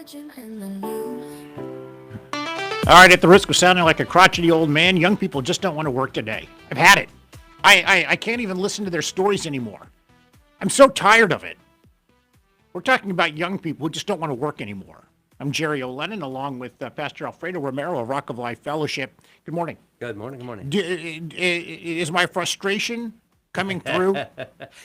All right, at the risk of sounding like a crotchety old man, young people just don't want to work today. I've had it. I can't even listen to their stories anymore. I'm so tired of it. We're talking about young people who just don't want to work anymore. I'm Jerry O'Lennon, along with Pastor Alfredo Romero of Rock of Life Fellowship. Good morning. Good morning. Good morning. Is my frustration coming through?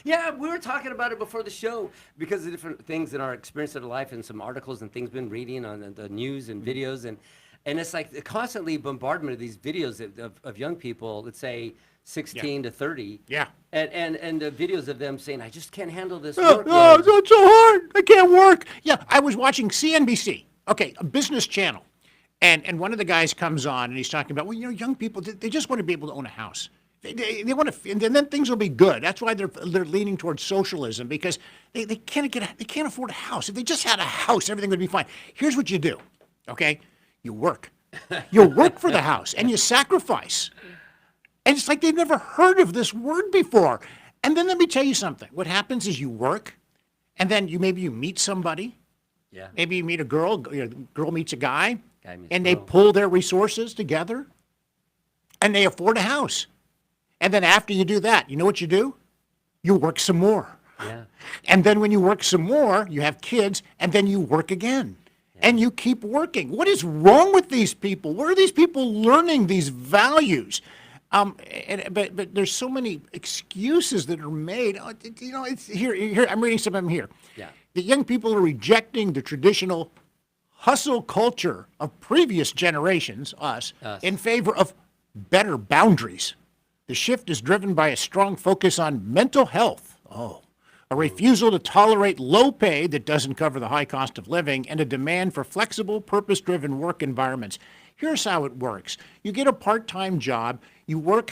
Yeah, we were talking about it before the show because of different things in our experience of life and some articles and things been reading on the news and videos and it's like constantly bombardment of these videos of young people, let's say 16 to 30. Yeah. And the videos of them saying, I just can't handle this Oh, workload. it's so hard. I can't work. Yeah, I was watching CNBC. Okay, a business channel. And one of the guys comes on and he's talking about, well, young people, they just want to be able to own a house. They want to, and then things will be good. That's why they're leaning towards socialism, because they can't afford a house. If they just had a house, everything would be fine. Here's what you do, okay? You work. You work for the house and you sacrifice. And it's like they've never heard of this word before. And then let me tell you something. What happens is you work, and then maybe you meet somebody. Yeah. Maybe you meet a girl. Girl meets a guy, meets and a they girl. pull their resources together, and they afford a house. And then after you do that, you know what you do? You work some more. Yeah. And then when you work some more, you have kids, and then you work again. And you keep working. What is wrong with these people? Where are these people learning these values? But there's so many excuses that are made. It's here. I'm reading some of them here. Yeah. The young people are rejecting the traditional hustle culture of previous generations, us, in favor of better boundaries. The shift is driven by a strong focus on mental health. A refusal to tolerate low pay that doesn't cover the high cost of living, and a demand for flexible, purpose-driven work environments. Here's how it works. You get a part-time job, you work,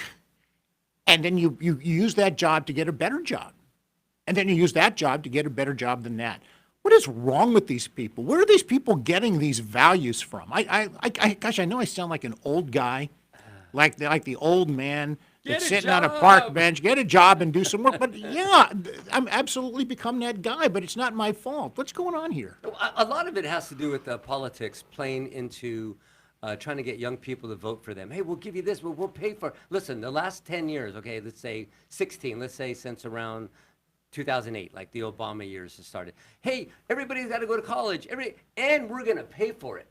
and then you use that job to get a better job. And then you use that job to get a better job than that. What is wrong with these people? Where are these people getting these values from? Gosh, I know I sound like an old guy, like the old man that's sitting on a park bench. Get a job and do some work. But yeah, I'm absolutely become that guy, but it's not my fault. What's going on here? A lot of it has to do with politics playing into trying to get young people to vote for them. Hey, we'll give you this. We'll pay for. Listen, the last 10 years, okay, let's say 16, let's say since around 2008, like the Obama years has started. Hey, everybody's got to go to college. And we're going to pay for it.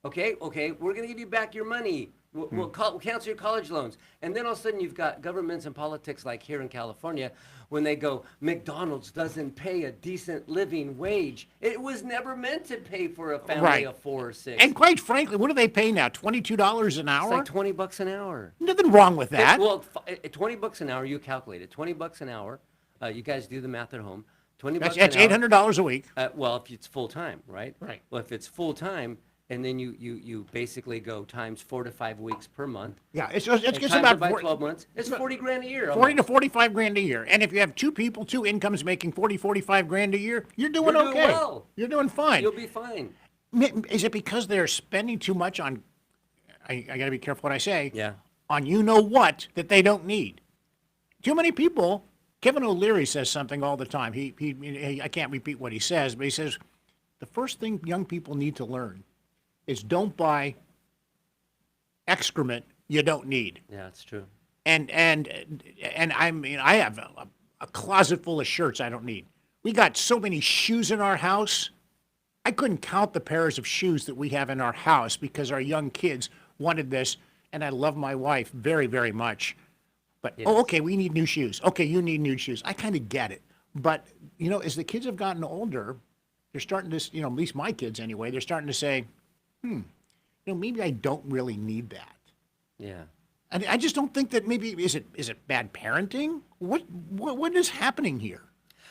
Okay, we're going to give you back your money. We'll cancel your college loans. And then all of a sudden you've got governments and politics like here in California when they go, McDonald's doesn't pay a decent living wage. It was never meant to pay for a family of 4 or 6. And quite frankly, what do they pay now? $22 an hour? It's like $20 an hour. Nothing wrong with that. $20 an hour, you calculate it. $20 an hour. You guys do the math at home. $20 That's an hour. $800 a week. Well, if it's full time, right? Right. Well, if it's full time, and then you basically go times 4 to 5 weeks per month. Yeah, it's times about it by 12 months. It's 40 grand a year. 40 to 45 grand a year. And if you have two people, two incomes making 40, 45 grand a year, you're doing You're okay. doing well. You're doing fine. You'll be fine. Is it because they're spending too much on, I got to be careful what I say, Yeah. on what that they don't need? Too many people, Kevin O'Leary says something all the time. I can't repeat what he says, but he says, the first thing young people need to learn is don't buy excrement you don't need. Yeah, it's true. And I mean, I have a closet full of shirts I don't need. We got so many shoes in our house. I couldn't count the pairs of shoes that we have in our house because our young kids wanted this, and I love my wife very, very much. But, Yes. okay, we need new shoes. Okay, you need new shoes. I kind of get it. But, as the kids have gotten older, they're starting to, at least my kids anyway, they're starting to say, maybe I don't really need that. Yeah. And I just don't think that maybe, is it bad parenting? What is happening here?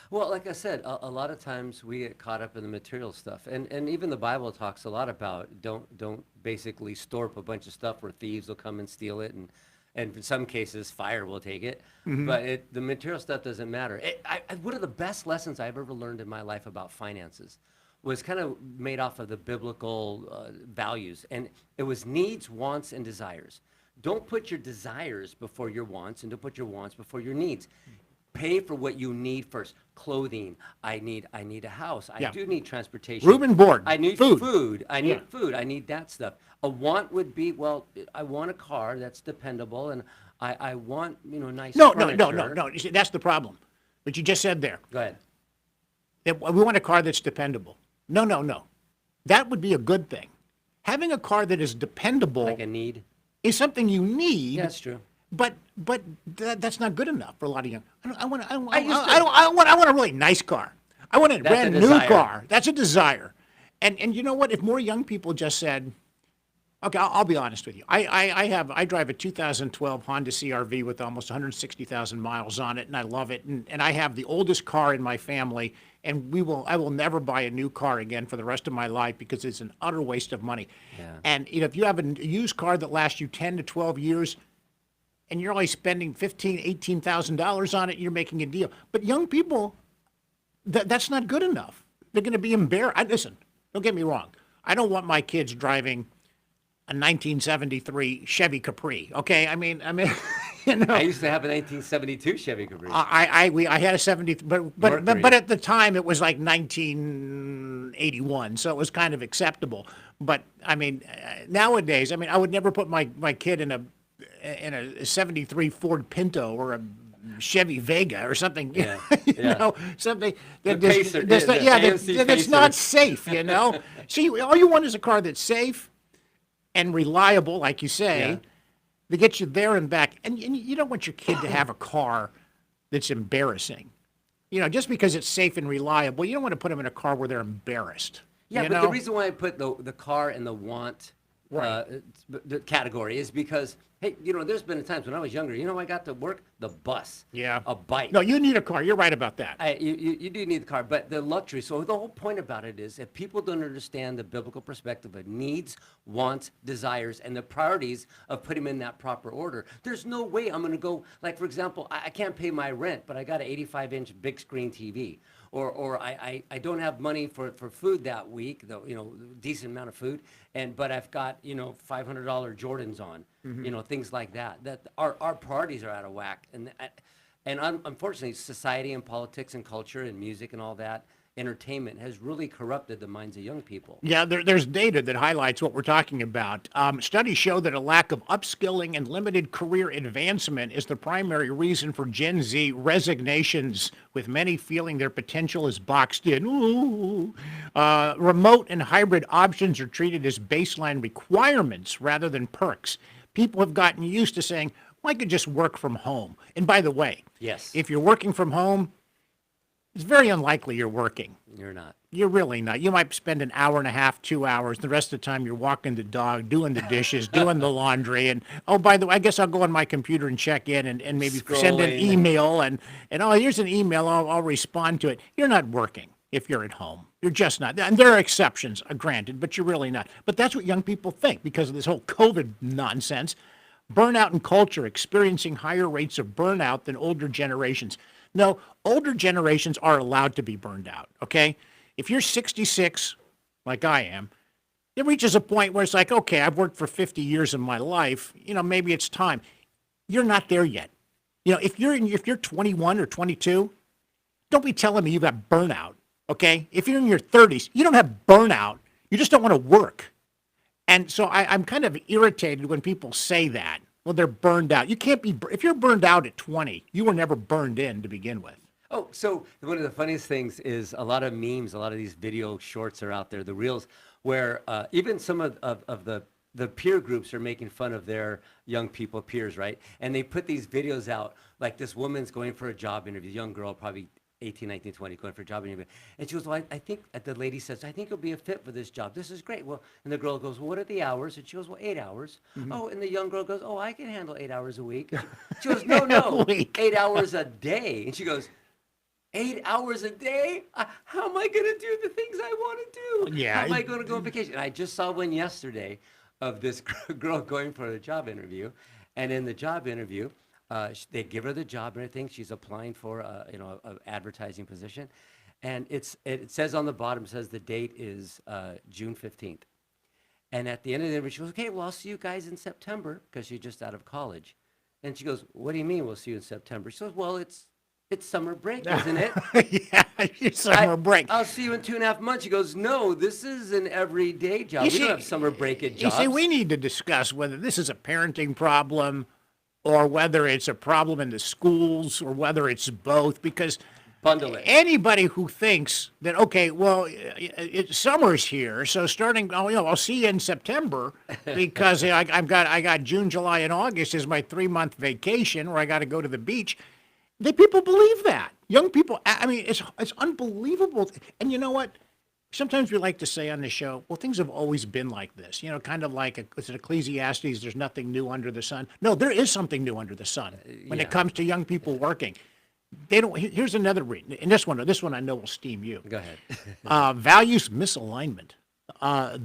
Well, like I said, a lot of times we get caught up in the material stuff, and even the Bible talks a lot about don't basically store up a bunch of stuff where thieves will come and steal it, and in some cases fire will take it. But the material stuff doesn't matter. One of the best lessons I've ever learned in my life about finances was kind of made off of the biblical values, and it was needs, wants, and desires. Don't put your desires before your wants, and don't put your wants before your needs. pay for what you need first. Clothing. I need a house. I Yeah. do need transportation. Room and board. I need Food. food. I need Yeah. food. I need that stuff. A want would be, well, I want a car that's dependable, and I want, nice No, no, no, no, furniture. no. You see, that's the problem. What you just said there. Go ahead. That we want a car that's dependable. No, no, no. That would be a good thing. Having a car that is dependable Like a need. is something you need. Yeah, that's true. But that's not good enough for a lot of young. I want a really nice car. I want a That's a brand new desire. car. That's a desire. And you know what? If more young people just said, okay, I'll be honest with you. I drive a 2012 Honda CRV with almost 160,000 miles on it, and I love it. And I have the oldest car in my family, and I will never buy a new car again for the rest of my life because it's an utter waste of money. Yeah. And if you have a used car that lasts you 10 to 12 years, and you're only spending $18,000 on it, you're making a deal. But young people, that's not good enough. They're going to be embarrassed. Listen, don't get me wrong. I don't want my kids driving a 1973 Chevy Capri. Okay, I mean, I used to have a 1972 Chevy Capri. I had a 70, but Mercury. at the time it was like 1981, so it was kind of acceptable. But I mean, nowadays, I mean, I would never put my kid in a 73 Ford Pinto or a Chevy Vega or something, Yeah, you yeah. know, something that The Pacer, the that's AMC that's not Pacer. safe, you know. See, all you want is a car that's safe and reliable, like you say, Yeah. to get you there and back. And you don't want your kid to have a car that's embarrassing. You know, just because it's safe and reliable, you don't want to put them in a car where they're embarrassed. Yeah, you but know? the reason why I put the car in the want Right. the category is because, hey, there's been times when I was younger, I got to work the bus, Yeah. a bike. No, you need a car. You're right about that. You do need the car, but the luxury. So the whole point about it is if people don't understand the biblical perspective of needs, wants, desires, and the priorities of putting them in that proper order, there's no way I'm going to go, like, for example, I can't pay my rent, but I got an 85-inch big screen TV. Or I don't have money for food that week, though, decent amount of food, but I've got, $500 Jordans on, things like that. That our priorities are out of whack. And unfortunately, society and politics and culture and music and all that, entertainment has really corrupted the minds of young people. Yeah, there's data that highlights what we're talking about. Studies show that a lack of upskilling and limited career advancement is the primary reason for Gen Z resignations, with many feeling their potential is boxed in. Ooh. Remote and hybrid options are treated as baseline requirements rather than perks. People have gotten used to saying, well, I could just work from home. And by the way, Yes. if you're working from home, it's very unlikely you're working. You're not. You're really not. You might spend an hour and a half, 2 hours. The rest of the time, you're walking the dog, doing the dishes, doing the laundry. And, oh, by the way, I guess I'll go on my computer and check in and maybe send an Scrolling. email. And oh, here's an email. I'll respond to it. You're not working if you're at home. You're just not. And there are exceptions, granted, but you're really not. But that's what young people think because of this whole COVID nonsense. Burnout and culture, experiencing higher rates of burnout than older generations. No, older generations are allowed to be burned out, okay? If you're 66, like I am, it reaches a point where it's like, okay, I've worked for 50 years of my life, maybe it's time. You're not there yet. If you're 21 or 22, don't be telling me you've got burnout, okay? If you're in your 30s, you don't have burnout. You just don't want to work. And so I'm kind of irritated when people say that. Well, they're burned out. You can't be, if you're burned out at 20, you were never burned in to begin with. Oh, so one of the funniest things is a lot of memes, a lot of these video shorts are out there, the reels, where even some of the peer groups are making fun of their young people, peers, right? And they put these videos out, like this woman's going for a job interview, young girl, probably 18, 19, 20, going for a job interview. And she goes, well, I think, the lady says, I think you'll be a fit for this job. This is great. Well, and the girl goes, well, what are the hours? And she goes, well, 8 hours. Oh, and the young girl goes, oh, I can handle 8 hours a week. She goes, no, Week. 8 hours a day. And she goes, 8 hours a day? How am I going to do the things I want to do? Yeah. How am I going to go on vacation? And I just saw one yesterday of this girl going for a job interview. And in the job interview, they give her the job and everything. She's applying for an advertising position. And it says on the bottom, says the date is June 15th. And at the end of the interview, she goes, okay, well, I'll see you guys in September, because she's just out of college. And she goes, what do you mean we'll see you in September? She goes, well, it's It's summer break, isn't it? Yeah, your summer break. I'll see you in 2.5 months. He goes, no, this is an everyday job. You We don't see, have summer break at you see, we jobs. need to discuss whether this is a parenting problem or whether it's a problem in the schools or whether it's both, because Bundle it. anybody who thinks that, okay, well, summer's here, so starting, I'll see you in September because I got June, July, and August is my 3 month vacation where I got to go to the beach. People believe that. Young people, I mean, it's unbelievable. And you know what? Sometimes we like to say on the show, well, things have always been like this. Kind of like it's an Ecclesiastes, there's nothing new under the sun. No, there is something new under the sun when Yeah. it comes to young people working. They don't. Here's another reason, and this one I know will steam you. Go ahead. Values misalignment.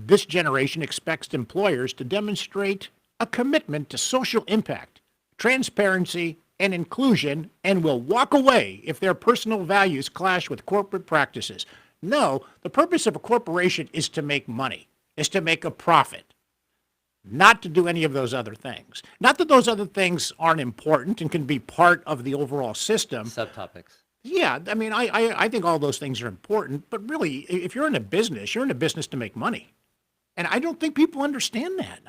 This generation expects employers to demonstrate a commitment to social impact, transparency, and inclusion, and will walk away if their personal values clash with corporate practices. No, the purpose of a corporation is to make money, is to make a profit, not to do any of those other things. Not that those other things aren't important and can be part of the overall system. Subtopics. Yeah, I mean, I think all those things are important, but really, if you're in a business, you're in a business to make money. And I don't think people understand that.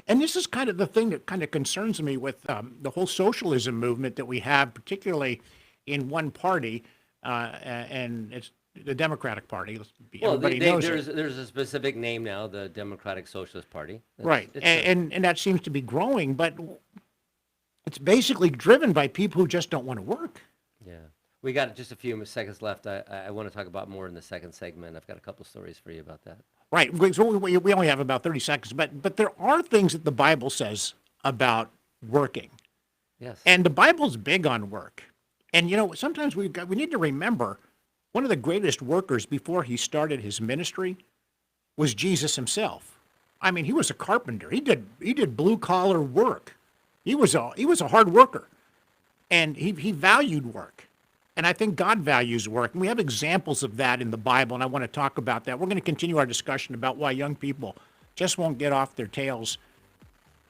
And this is kind of the thing that kind of concerns me with the whole socialism movement that we have, particularly in one party, and it's the Democratic Party. Well, Everybody knows there's it. there's a specific name now, the Democratic Socialist Party. Right, and that seems to be growing, but it's basically driven by people who just don't want to work. Yeah. We got just a few seconds left. I want to talk about more in the second segment. I've got a couple stories for you about that. Right. So we only have about 30 seconds, but there are things that the Bible says about working. Yes. And the Bible's big on work. And sometimes we need to remember one of the greatest workers before he started his ministry was Jesus himself. I mean, he was a carpenter. He did blue collar work. He was a hard worker. And he valued work. And I think God values work. And we have examples of that in the Bible, and I want to talk about that. We're going to continue our discussion about why young people just won't get off their tails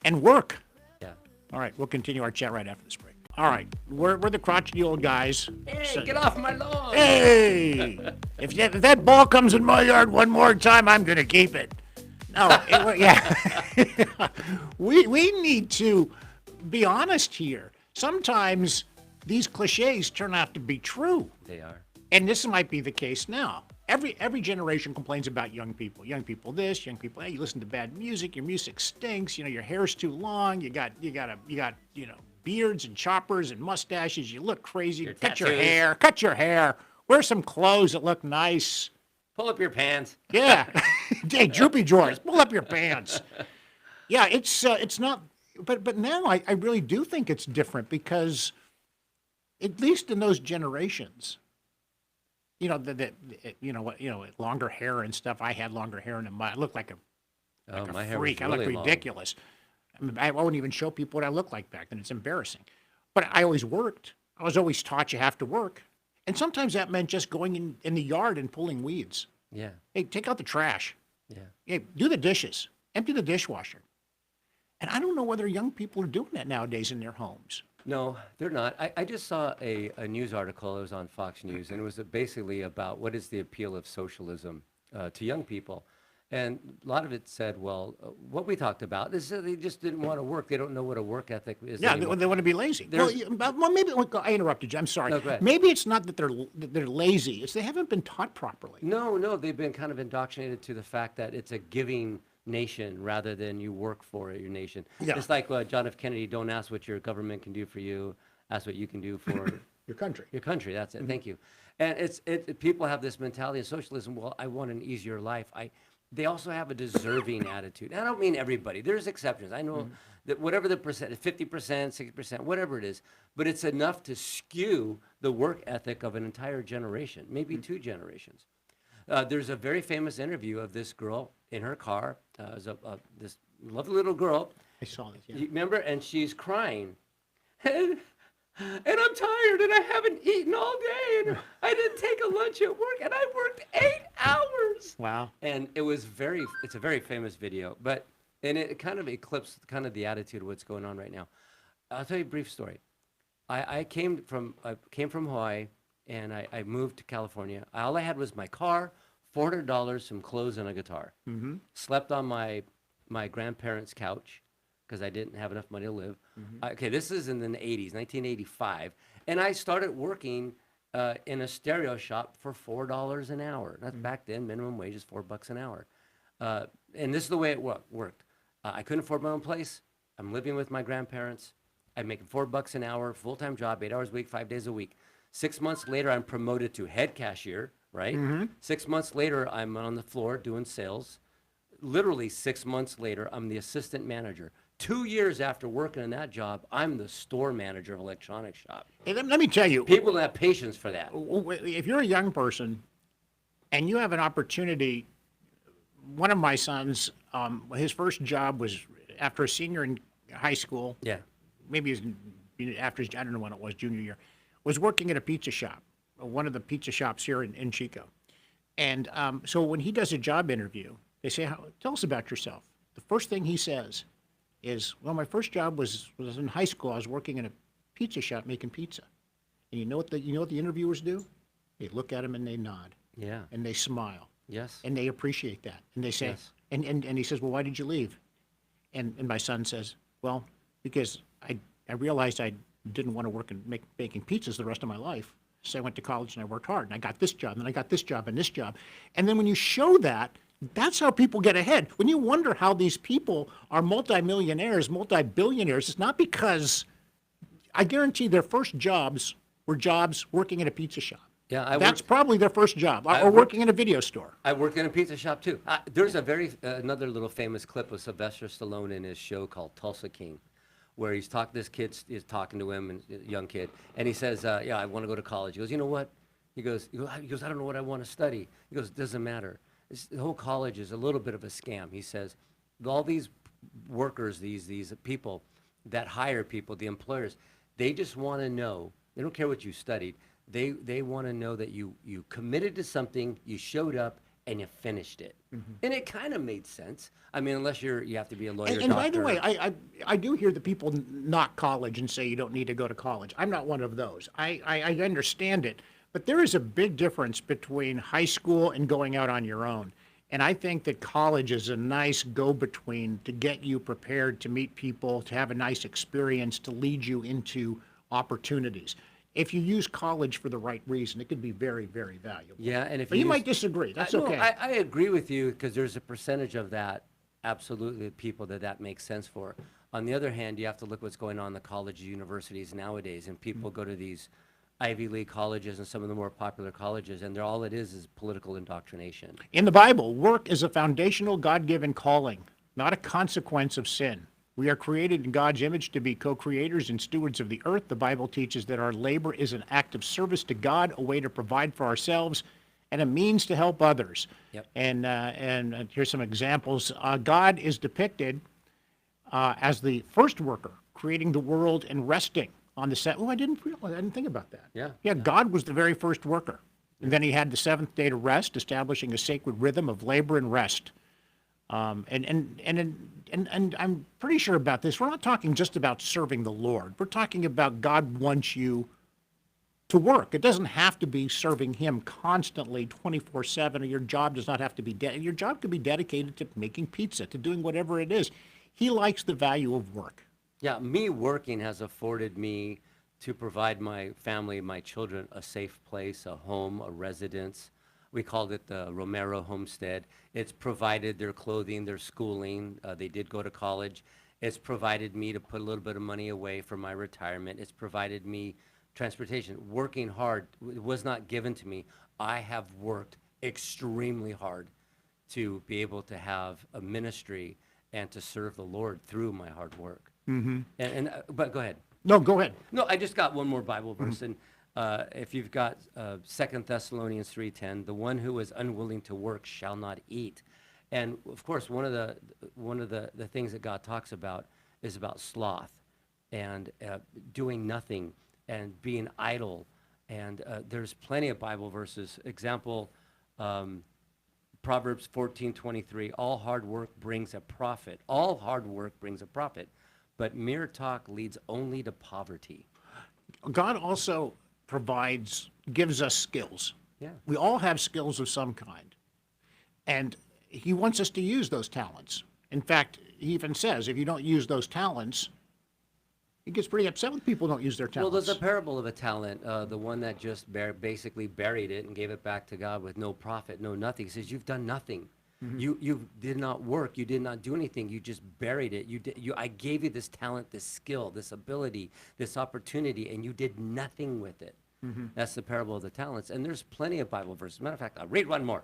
and work. Yeah. All right, we'll continue our chat right after this break. All right, we're the crotchety old guys. Hey, get off my lawn. Hey, if that ball comes in my yard one more time, I'm going to keep it. No, yeah. we need to be honest here. Sometimes these cliches turn out to be true. They are. And this might be the case now. Every generation complains about young people. Young people this, young people, hey, you listen to bad music, your music stinks, your hair's too long, you got beards and choppers and mustaches, you look crazy, cut your hair, wear some clothes that look nice. Pull up your pants. Yeah. Hey, droopy drawers, pull up your pants. Yeah, it's not, but now I really do think it's different because at least in those generations, longer hair and stuff. I had longer hair and I looked like a My hair was freak. I looked really long. ridiculous. I mean, I wouldn't even show people what I looked like back then. It's embarrassing. But I always worked. I was always taught you have to work. And sometimes that meant just going in the yard and pulling weeds. Yeah. Hey, take out the trash. Yeah. Hey, do the dishes. Empty the dishwasher. And I don't know whether young people are doing that nowadays in their homes. No, they're not. I just saw a news article. It was on Fox News, and it was basically about what is the appeal of socialism to young people. And a lot of it said, well, what we talked about is that they just didn't want to work. They don't know what a work ethic is Yeah, anymore. they want to be lazy. Well, maybe I interrupted you. I'm sorry. No, go ahead. Maybe it's not that they're lazy. It's they haven't been taught properly. No, they've been kind of indoctrinated to the fact that it's a giving nation rather than you work for your nation. Yeah. It's like John F. Kennedy, don't ask what your government can do for you, ask what you can do for Your country. your country. That's it. Thank you. And people have this mentality of socialism. Well, I want an easier life. They also have a deserving attitude. And I don't mean everybody. There's exceptions. I know that whatever the percent, 50%, 60%, whatever it is, but it's enough to skew the work ethic of an entire generation, maybe two generations. There's a very famous interview of this girl in her car. This lovely little girl. I saw this. Yeah. You remember? And she's crying. And I'm tired and I haven't eaten all day and I didn't take a lunch at work and I worked 8 hours. Wow. And it's a very famous video, and it kind of eclipsed kind of the attitude of what's going on right now. I'll tell you a brief story. I came from Hawaii, and I moved to California. All I had was my car, $400, some clothes, and a guitar. Mm-hmm. Slept on my grandparents' couch because I didn't have enough money to live. Okay, this is in the 80s, 1985, and I started working in a stereo shop for $4 an hour. That's back then. Minimum wage is $4 an hour, and this is the way it worked. I couldn't afford my own place. I'm living with my grandparents. I'm making $4 an hour, full-time job, 8 hours a week, 5 days a week. 6 months later, I'm promoted to head cashier, right? 6 months later, I'm on the floor doing sales. Literally 6 months later, I'm the assistant manager. 2 years after working in that job, I'm the store manager of an electronics shop. Hey, let me tell you, People don't have patience for that. if you're a young person and you have an opportunity, one of my sons, his first job was after a senior in high school. Yeah. Maybe after his, I don't know when it was, junior year, was working at a pizza shop, one of the pizza shops here in Chico. And so when he does a job interview, they say, tell us about yourself. The first thing he says is, well, my first job was in high school. I was working in a pizza shop making pizza. And you know what the interviewers do? They look at him and they nod. Yeah. And they smile. Yes. And they appreciate that. And they say, Yes. and he says, well, why did you leave? And my son says, well, because I realized I didn't want to work in baking pizzas the rest of my life. So I went to college and I worked hard and I got this job and I got this job and this job. And then when you show that, that's how people get ahead. When you wonder how these people are multimillionaires, multi-billionaires, it's not because, I guarantee their first jobs were jobs working at a pizza shop. Yeah, That's probably their first job, or worked- working in a video store. I worked in a pizza shop too. There's another little famous clip of Sylvester Stallone in his show called Tulsa King, where this kid is talking to him, and young kid, and he says, "Yeah, I want to go to college." He goes, "You know what?" He goes, "I don't know what I want to study." He goes, "Doesn't matter. The whole college is a little bit of a scam." He says, "All these workers, these people that hire people, the employers, they just want to know. They don't care what you studied. They want to know that you committed to something, you showed up, and you finished it." And it kind of made sense. I mean, unless you have to be a lawyer, And by the doctor. way, I do hear that people knock college and say you don't need to go to college. I'm not one of those. I understand it. But there is a big difference between high school and going out on your own. And I think that college is a nice go-between to get you prepared to meet people, to have a nice experience, to lead you into opportunities. If you use college for the right reason, it could be very, very valuable. Yeah, and if But you use- might disagree. That's No, okay. I agree with you because there's a percentage of that, absolutely, people that makes sense for. On the other hand, you have to look what's going on in the colleges, universities nowadays, and people go to these Ivy League colleges and some of the more popular colleges, and all it is political indoctrination. In the Bible, work is a foundational God-given calling, not a consequence of sin. We are created in God's image to be co-creators and stewards of the earth. The Bible teaches that our labor is an act of service to God, a way to provide for ourselves, and a means to help others. Yep. And here's some examples. God is depicted as the first worker, creating the world and resting on the set. Oh, I didn't think about that. Yeah. God was the very first worker. And then he had the seventh day to rest, establishing a sacred rhythm of labor and rest. And I'm pretty sure about this. We're not talking just about serving the Lord. We're talking about God wants you to work. It doesn't have to be serving him constantly 24/7, or your job does not have to be your job could be dedicated to making pizza, to doing whatever it is. He likes the value of work. Yeah, me working has afforded me to provide my family, my children, a safe place, a home, a residence. We called it the Romero Homestead. It's provided their clothing, their schooling. They did go to college. It's provided me to put a little bit of money away for my retirement. It's provided me transportation. Working hard was not given to me. I have worked extremely hard to be able to have a ministry and to serve the Lord through my hard work. But go ahead. No, go ahead. No, I just got one more Bible verse, and if you've got 2 Thessalonians 3:10, the one who is unwilling to work shall not eat. And of course, one of the things that God talks about is about sloth and doing nothing and being idle. And there's plenty of Bible verses. Example, Proverbs 14:23, all hard work brings a profit. All hard work brings a profit, but mere talk leads only to poverty. God also gives us skills. Yeah. We all have skills of some kind. And he wants us to use those talents. In fact, he even says if you don't use those talents, he gets pretty upset when people don't use their Well, talents. there's a parable of a talent, the one that just basically buried it and gave it back to God with no profit, no nothing. He says, "You've done nothing. You did not work. You did not do anything. You just buried it. I gave you this talent, this skill, this ability, this opportunity, and you did nothing with it." That's the parable of the talents. And there's plenty of Bible verses. Matter of fact, I'll read one more.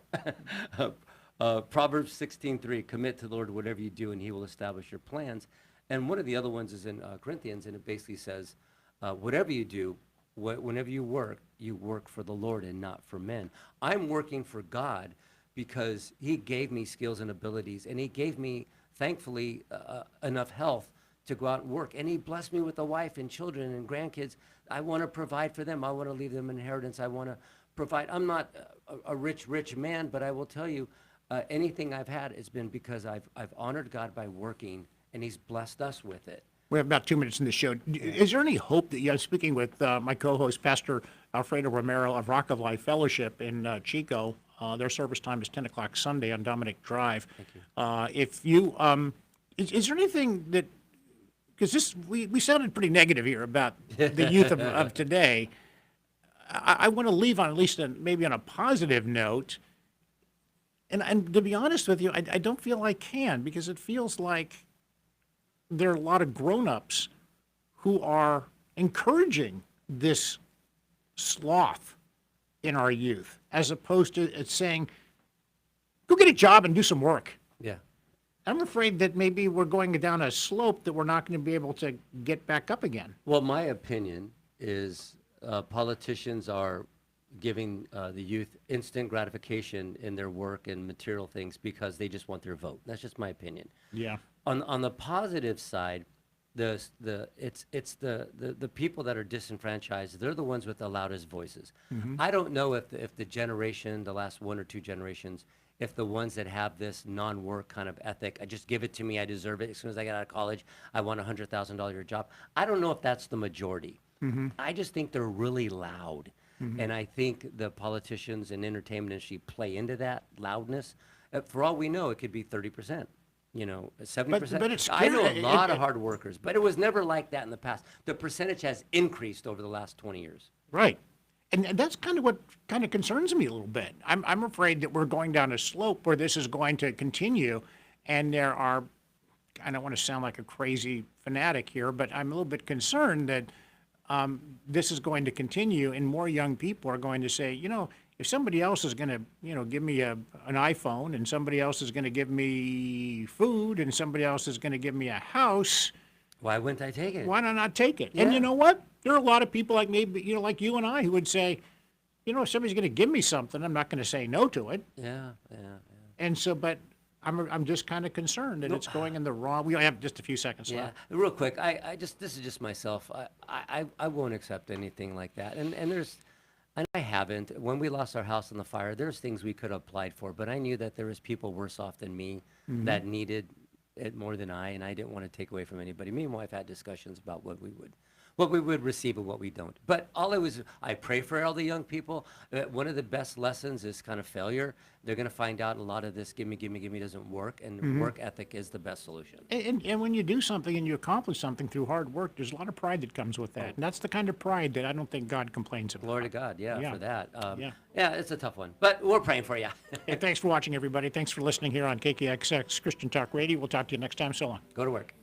Proverbs 16:3, commit to the Lord whatever you do, and he will establish your plans. And one of the other ones is in Corinthians, and it basically says, whatever you do, whenever you work for the Lord and not for men. I'm working for God because he gave me skills and abilities, and he gave me, thankfully, enough health to go out and work. And he blessed me with a wife and children and grandkids. I want to provide for them. I want to leave them inheritance. I want to provide. I'm not a rich man, but I will tell you, anything I've had has been because I've honored God by working, and he's blessed us with it. We have about 2 minutes in the show. Is there any hope that, I'm speaking with my co-host, Pastor Alfredo Romero of Rock of Life Fellowship in Chico. Their service time is 10 o'clock Sunday on Dominic Drive. Thank you. If you, is there anything that, because we sounded pretty negative here about the youth of today. I want to leave on at least maybe on a positive note. And to be honest with you, I don't feel I can, because it feels like there are a lot of grown-ups who are encouraging this sloth in our youth, as opposed to saying, go get a job and do some work. Yeah. I'm afraid that maybe we're going down a slope that we're not going to be able to get back up again. Well, my opinion is politicians are giving the youth instant gratification in their work and material things because they just want their vote. That's just my opinion. Yeah. On the positive side, it's the people that are disenfranchised. They're the ones with the loudest voices. I don't know if the generation, the last one or two generations, if the ones that have this non-work kind of ethic, I just give it to me, I deserve it. As soon as I get out of college, I want a $100,000 job. I don't know if that's the majority. I just think they're really loud. And I think the politicians and entertainment industry play into that loudness. For all we know, it could be 30%. 70%. But it's I know a scary. lot of hard workers, but it was never like that in the past. The percentage has increased over the last 20 years. Right. And that's kind of what kind of concerns me a little bit. I'm afraid that we're going down a slope where this is going to continue, and there are, I don't want to sound like a crazy fanatic here, but I'm a little bit concerned that this is going to continue, and more young people are going to say, if somebody else is going to, give me an iPhone, and somebody else is going to give me food, and somebody else is going to give me a house, Why wouldn't I take it? why not take it? Yeah. And you know what? There are a lot of people like maybe, like you and I, who would say, if somebody's going to give me something, I'm not going to say no to it. Yeah. And so, but I'm just kind of concerned that it's going in the wrong. We only have just a few seconds Yeah, left. real quick, this is just myself. I won't accept anything like that. And I haven't. When we lost our house in the fire, there's things we could have applied for, but I knew that there was people worse off than me that needed it more than I, and I didn't want to take away from anybody. Me and my wife had discussions about what we would receive and what we don't. But I pray for all the young people. One of the best lessons is kind of failure. They're going to find out a lot of this gimme doesn't work, and work ethic is the best solution. And when you do something and you accomplish something through hard work, there's a lot of pride that comes with that. And that's the kind of pride that I don't think God complains about. Glory to God, Yeah. for that. Yeah. Yeah, it's a tough one, but we're praying for you. Hey, thanks for watching, everybody. Thanks for listening here on KKXX Christian Talk Radio. We'll talk to you next time. So long. Go to work.